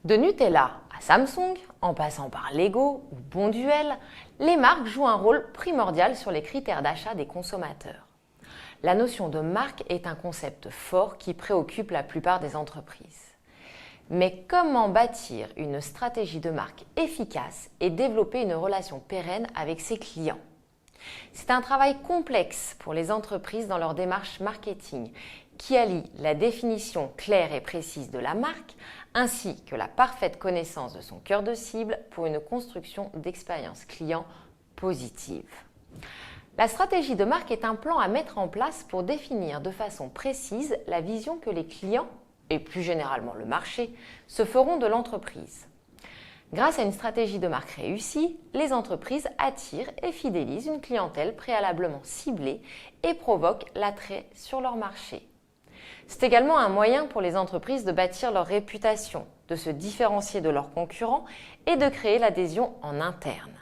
De Nutella à Samsung, en passant par Lego ou Bonduelle, les marques jouent un rôle primordial sur les critères d'achat des consommateurs. La notion de marque est un concept fort qui préoccupe la plupart des entreprises. Mais comment bâtir une stratégie de marque efficace et développer une relation pérenne avec ses clients? C'est un travail complexe pour les entreprises dans leur démarche marketing qui allie la définition claire et précise de la marque ainsi que la parfaite connaissance de son cœur de cible pour une construction d'expérience client positive. La stratégie de marque est un plan à mettre en place pour définir de façon précise la vision que les clients, et plus généralement le marché, se feront de l'entreprise. Grâce à une stratégie de marque réussie, les entreprises attirent et fidélisent une clientèle préalablement ciblée et provoquent l'attrait sur leur marché. C'est également un moyen pour les entreprises de bâtir leur réputation, de se différencier de leurs concurrents et de créer l'adhésion en interne.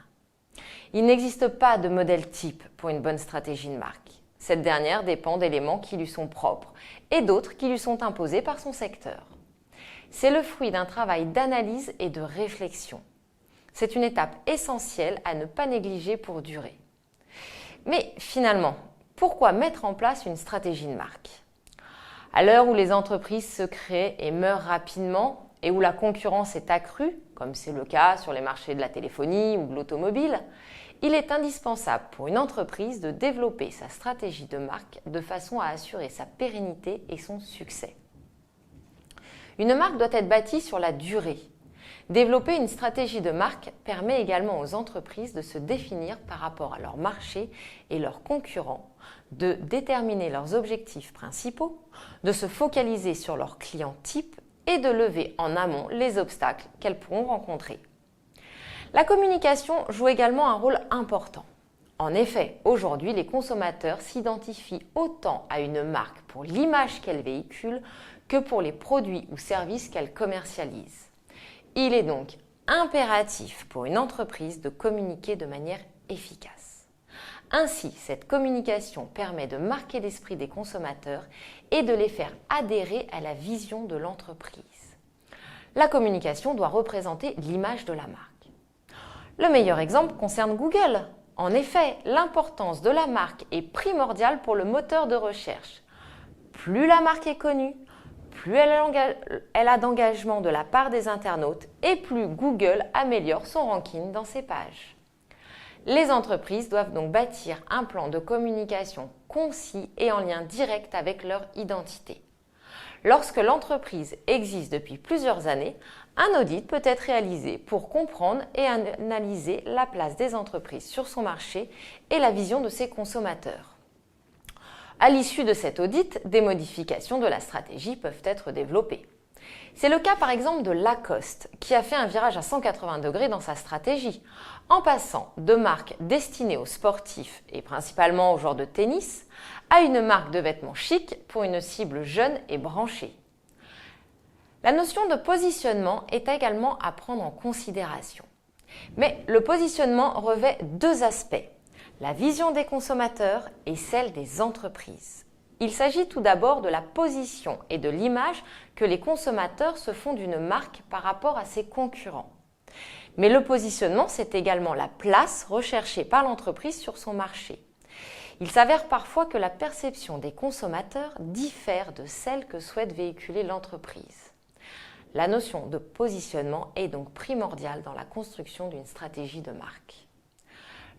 Il n'existe pas de modèle type pour une bonne stratégie de marque. Cette dernière dépend d'éléments qui lui sont propres et d'autres qui lui sont imposés par son secteur. C'est le fruit d'un travail d'analyse et de réflexion. C'est une étape essentielle à ne pas négliger pour durer. Mais finalement, pourquoi mettre en place une stratégie de marque? À l'heure où les entreprises se créent et meurent rapidement et où la concurrence est accrue, comme c'est le cas sur les marchés de la téléphonie ou de l'automobile, il est indispensable pour une entreprise de développer sa stratégie de marque de façon à assurer sa pérennité et son succès. Une marque doit être bâtie sur la durée. Développer une stratégie de marque permet également aux entreprises de se définir par rapport à leur marché et leurs concurrents, de déterminer leurs objectifs principaux, de se focaliser sur leurs clients types et de lever en amont les obstacles qu'elles pourront rencontrer. La communication joue également un rôle important. En effet, aujourd'hui, les consommateurs s'identifient autant à une marque pour l'image qu'elle véhicule que pour les produits ou services qu'elle commercialise. Il est donc impératif pour une entreprise de communiquer de manière efficace. Ainsi, cette communication permet de marquer l'esprit des consommateurs et de les faire adhérer à la vision de l'entreprise. La communication doit représenter l'image de la marque. Le meilleur exemple concerne Google. En effet, l'importance de la marque est primordiale pour le moteur de recherche. Plus la marque est connue, plus elle a d'engagement de la part des internautes et plus Google améliore son ranking dans ses pages. Les entreprises doivent donc bâtir un plan de communication concis et en lien direct avec leur identité. Lorsque l'entreprise existe depuis plusieurs années, un audit peut être réalisé pour comprendre et analyser la place des entreprises sur son marché et la vision de ses consommateurs. À l'issue de cet audit, des modifications de la stratégie peuvent être développées. C'est le cas par exemple de Lacoste, qui a fait un virage à 180 degrés dans sa stratégie, en passant de marque destinée aux sportifs et principalement aux joueurs de tennis, à une marque de vêtements chic pour une cible jeune et branchée. La notion de positionnement est également à prendre en considération. Mais le positionnement revêt deux aspects, la vision des consommateurs et celle des entreprises. Il s'agit tout d'abord de la position et de l'image que les consommateurs se font d'une marque par rapport à ses concurrents. Mais le positionnement, c'est également la place recherchée par l'entreprise sur son marché. Il s'avère parfois que la perception des consommateurs diffère de celle que souhaite véhiculer l'entreprise. La notion de positionnement est donc primordiale dans la construction d'une stratégie de marque.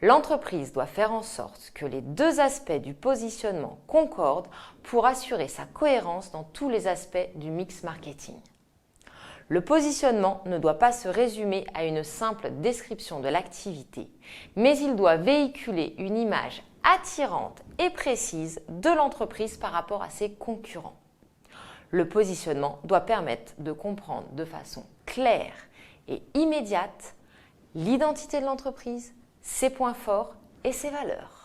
L'entreprise doit faire en sorte que les deux aspects du positionnement concordent pour assurer sa cohérence dans tous les aspects du mix marketing. Le positionnement ne doit pas se résumer à une simple description de l'activité, mais il doit véhiculer une image attirante et précise de l'entreprise par rapport à ses concurrents. Le positionnement doit permettre de comprendre de façon claire et immédiate l'identité de l'entreprise, ses points forts et ses valeurs.